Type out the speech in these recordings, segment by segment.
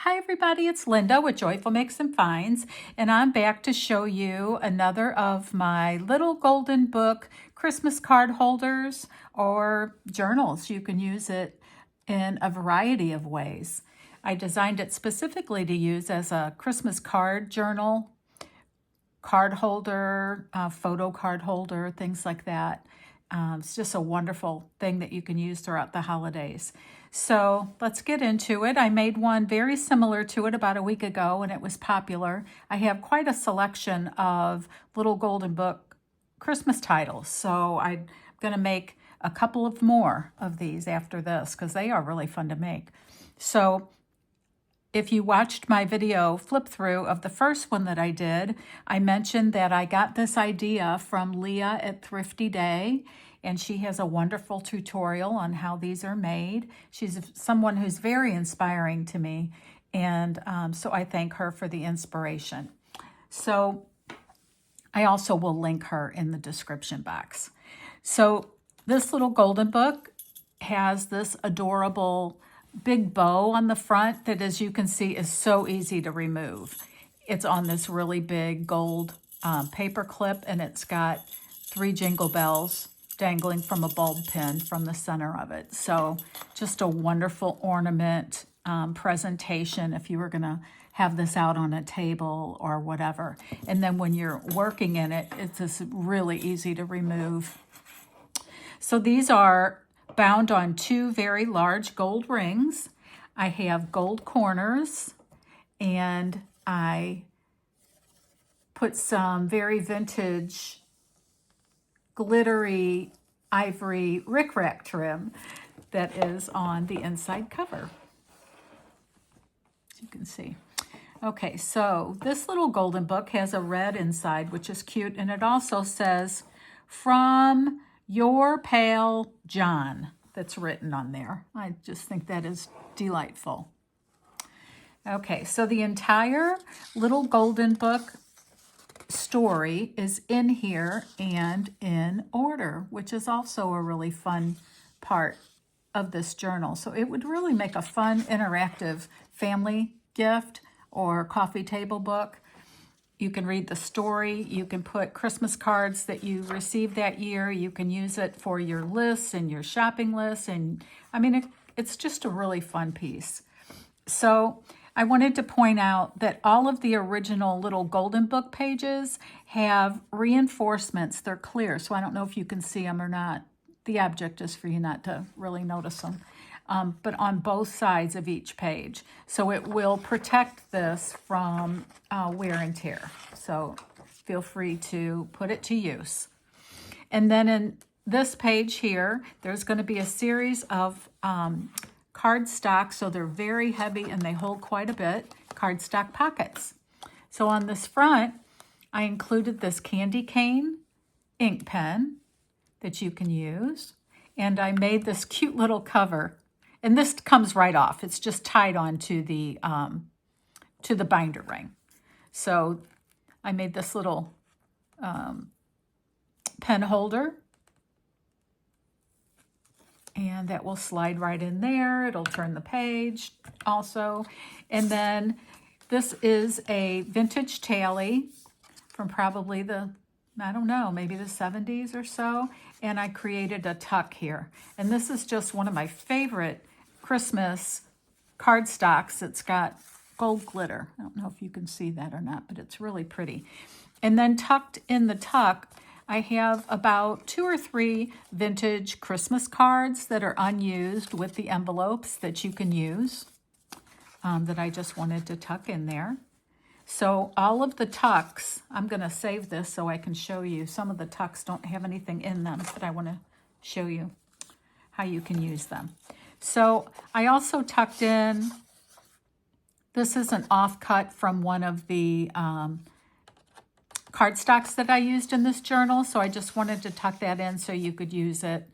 Hi everybody, it's Linda with Joyful Makes and Finds, and I'm back to show you another of my little golden book Christmas card holders or journals. You can use it in a variety of ways. I designed it specifically to use as a Christmas card journal, card holder, photo card holder, things like that. It's just a wonderful thing that you can use throughout the holidays. So let's get into it. I made one very similar to it about a week ago and it was popular. I have quite a selection of little golden book Christmas titles. So I'm going to make a couple of more of these after this because they are really fun to make. So if you watched my video flip through of the first one that I did, I mentioned that I got this idea from Leah at Thrifty Day, and she has a wonderful tutorial on how these are made. She's someone who's very inspiring to me, and so I thank her for the inspiration. So I also will link her in the description box. So this little golden book has this adorable big bow on the front that, as you can see, is so easy to remove. It's on this really big gold paper clip, and it's got 3 jingle bells dangling from a bulb pin from the center of it. So just a wonderful ornament presentation if you were going to have this out on a table or whatever. And then when you're working in it, it's just really easy to remove. So these are bound on 2 very large gold rings. I have gold corners, and I put some very vintage glittery ivory rickrack trim that is on the inside cover, as you can see. Okay, so this little golden book has a red inside, which is cute, and it also says, "From Your Pal John," that's written on there. I just think that is delightful. Okay, so the entire little golden book story is in here and in order, which is also a really fun part of this journal. So it would really make a fun, interactive family gift or coffee table book. You can read the story. You can put Christmas cards that you received that year. You can use it for your lists and your shopping lists. And I mean, it's just a really fun piece. So I wanted to point out that all of the original little golden book pages have reinforcements. They're clear, so I don't know if you can see them or not. The object is for you not to really notice them. But on both sides of each page. So it will protect this from wear and tear. So feel free to put it to use. And then in this page here, there's going to be a series of cardstock. So they're very heavy and they hold quite a bit. Cardstock pockets. So on this front, I included this candy cane ink pen that you can use. And I made this cute little cover. And this comes right off. It's just tied on to the binder ring. So I made this little pen holder. And that will slide right in there. It'll turn the page also. And then this is a vintage tally from probably I don't know, maybe the 70s or so. And I created a tuck here. And this is just one of my favorite Christmas cardstocks. It's got gold glitter. I don't know if you can see that or not, but it's really pretty. And then tucked in the tuck, I have about 2 or 3 vintage Christmas cards that are unused with the envelopes that you can use that I just wanted to tuck in there. So all of the tucks, I'm going to save this so I can show you. Some of the tucks don't have anything in them, but I want to show you how you can use them. So I also tucked in, this is an offcut from one of the cardstocks that I used in this journal. So I just wanted to tuck that in so you could use it.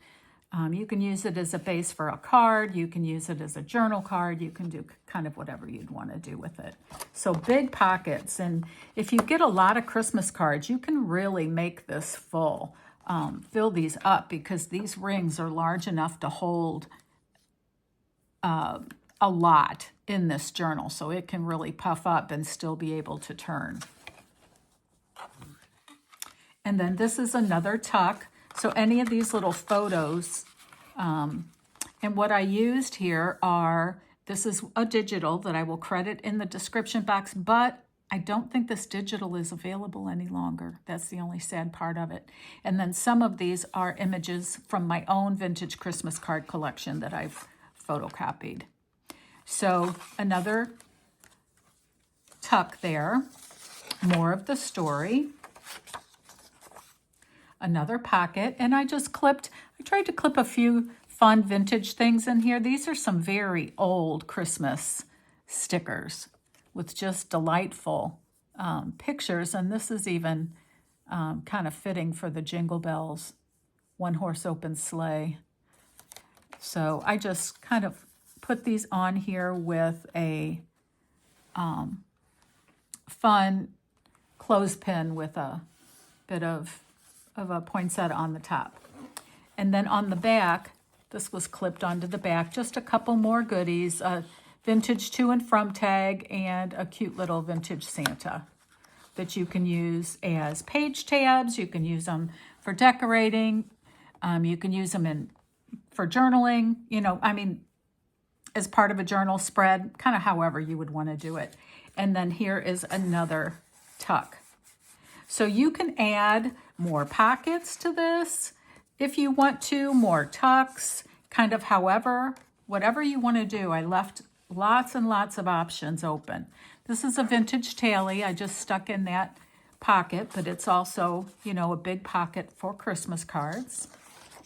You can use it as a base for a card. You can use it as a journal card. You can do kind of whatever you'd want to do with it. So big pockets. And if you get a lot of Christmas cards, you can really make this full. Fill these up because these rings are large enough to hold a lot in this journal, so it can really puff up and still be able to turn. And then this is another tuck. So any of these little photos, and what I used here are, this is a digital that I will credit in the description box, but I don't think this digital is available any longer. That's the only sad part of it. And then some of these are images from my own vintage Christmas card collection that I've photocopied. So another tuck there, more of the story. Another pocket, and I tried to clip a few fun vintage things in here. These are some very old Christmas stickers with just delightful pictures, and this is even kind of fitting for the Jingle Bells one-horse open sleigh. So I just kind of put these on here with a fun clothespin with a bit of a poinsettia on the top. And then on the back, this was clipped onto the back, just a couple more goodies, a vintage to and from tag and a cute little vintage Santa that you can use as page tabs. You can use them for decorating. You can use them for journaling, as part of a journal spread, kind of however you would want to do it. And then here is another tuck. So you can add more pockets to this if you want to, more tucks, kind of whatever you want to do. I left lots and lots of options open. This is a vintage tally. I just stuck in that pocket, but it's also, a big pocket for Christmas cards.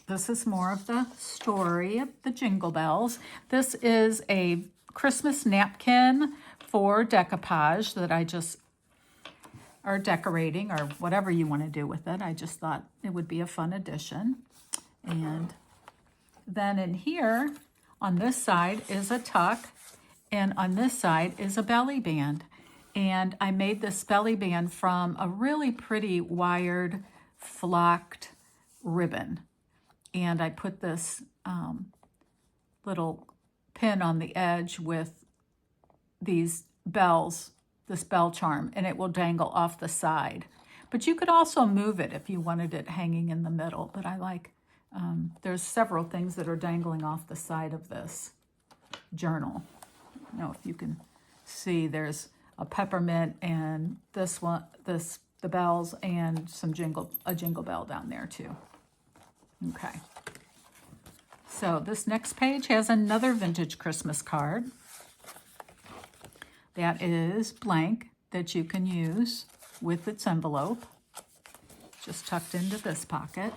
This is more of the story of the Jingle Bells. This is a Christmas napkin for decoupage that I just or decorating or whatever you want to do with it. I just thought it would be a fun addition. And then in here, on this side is a tuck, and on this side is a belly band. And I made this belly band from a really pretty wired flocked ribbon. And I put this little pin on the edge with these bells, this bell charm, and it will dangle off the side. But you could also move it if you wanted it hanging in the middle. But I like, there's several things that are dangling off the side of this journal. If you can see, there's a peppermint and the bells and a jingle bell down there too. Okay. So this next page has another vintage Christmas card. That is blank, that you can use with its envelope, just tucked into this pocket.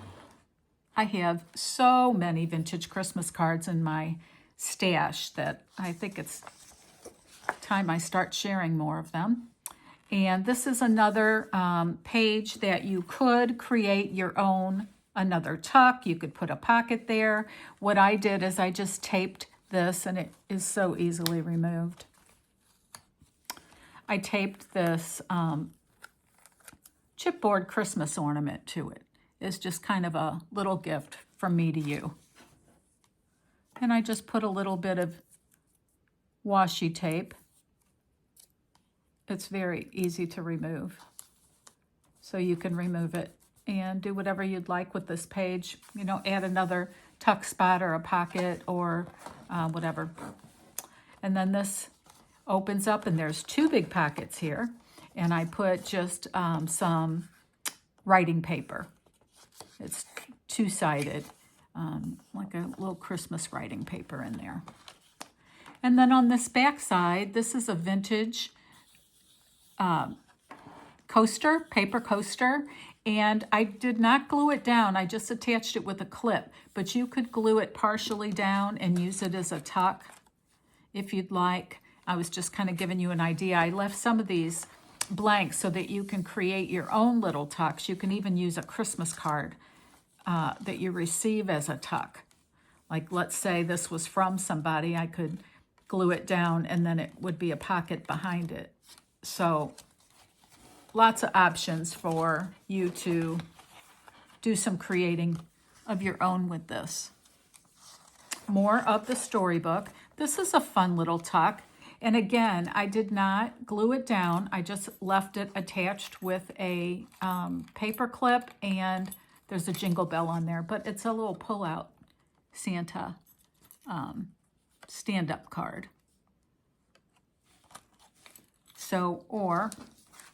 I have so many vintage Christmas cards in my stash that I think it's time I start sharing more of them. And this is another page that you could create your own, another tuck. You could put a pocket there. What I did is I just taped this, and it is so easily removed. I taped this chipboard Christmas ornament to it. It's just kind of a little gift from me to you. And I just put a little bit of washi tape. It's very easy to remove. So you can remove it and do whatever you'd like with this page. Add another tuck spot or a pocket or whatever. And then this opens up, and there's two big pockets here, and I put just some writing paper. It's two-sided, like a little Christmas writing paper in there. And then on this back side, this is a vintage coaster, paper coaster, and I did not glue it down. I just attached it with a clip, but you could glue it partially down and use it as a tuck if you'd like. I was just kind of giving you an idea. I left some of these blank so that you can create your own little tucks. You can even use a Christmas card that you receive as a tuck. Like, let's say this was from somebody, I could glue it down and then it would be a pocket behind it. So lots of options for you to do some creating of your own with this. More of the storybook. This is a fun little tuck. And again, I did not glue it down. I just left it attached with a paper clip, and there's a jingle bell on there, but it's a little pull-out Santa stand-up card. So, or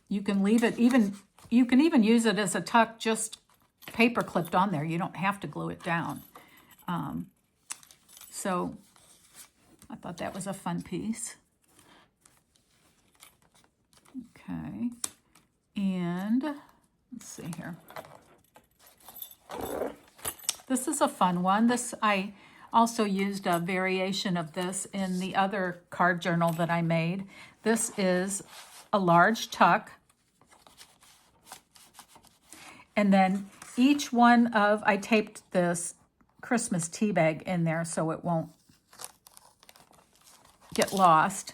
you can leave it you can even use it as a tuck, just paper clipped on there. You don't have to glue it down. So I thought that was a fun piece. Okay, and let's see here. This is a fun one. I also used a variation of this in the other card journal that I made. This is a large tuck. And then each one of, I taped this Christmas tea bag in there so it won't get lost.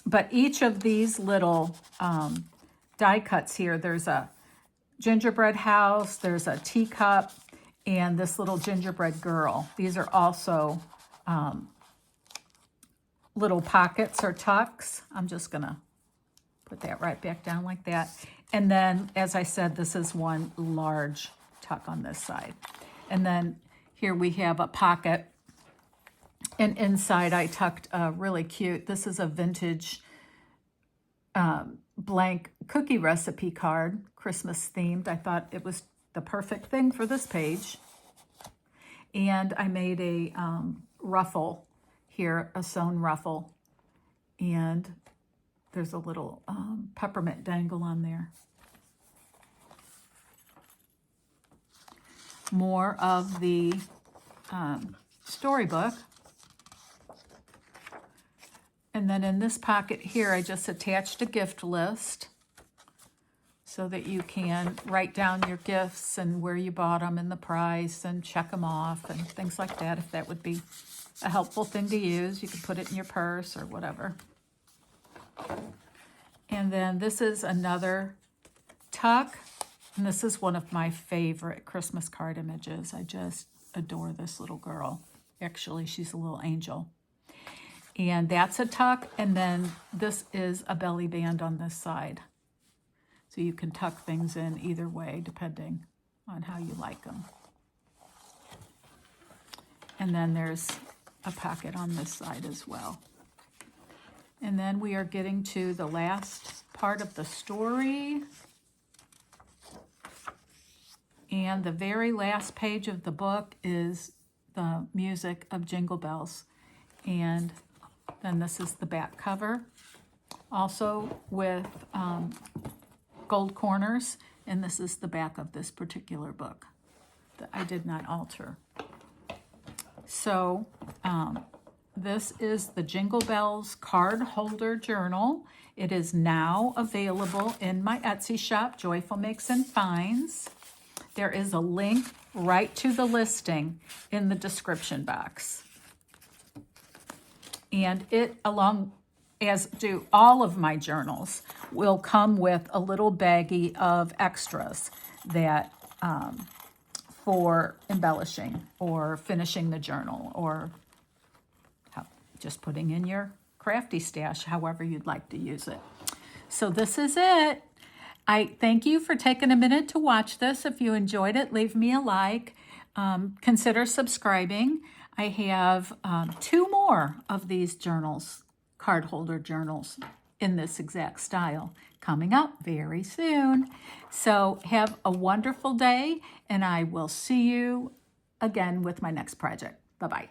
But each of these little die cuts here, there's a gingerbread house, there's a teacup, and this little gingerbread girl. These are also little pockets or tucks. I'm just gonna put that right back down like that. And then, as I said, this is one large tuck on this side. And then here we have a pocket. And inside I tucked a really cute, this is a vintage blank cookie recipe card, Christmas themed. I thought it was the perfect thing for this page. And I made a ruffle here, a sewn ruffle. And there's a little peppermint dangle on there. More of the storybook. And then in this pocket here, I just attached a gift list so that you can write down your gifts and where you bought them and the price and check them off and things like that. If that would be a helpful thing to use, you could put it in your purse or whatever. And then this is another tuck. And this is one of my favorite Christmas card images. I just adore this little girl. Actually, she's a little angel. And that's a tuck. And then this is a belly band on this side. So you can tuck things in either way, depending on how you like them. And then there's a pocket on this side as well. And then we are getting to the last part of the story. And the very last page of the book is the music of Jingle Bells. And then this is the back cover, also with gold corners. And this is the back of this particular book that I did not alter. So this is the Jingle Bells card holder journal. It is now available in my Etsy shop, Joyful Makes and Finds. There is a link right to the listing in the description box. And it, along as do all of my journals, will come with a little baggie of extras that for embellishing or finishing the journal or just putting in your crafty stash, however you'd like to use it. So this is it. I thank you for taking a minute to watch this. If you enjoyed it, leave me a like. Consider subscribing. I have 2 more of these journals, card holder journals, in this exact style coming up very soon. So have a wonderful day, and I will see you again with my next project. Bye-bye.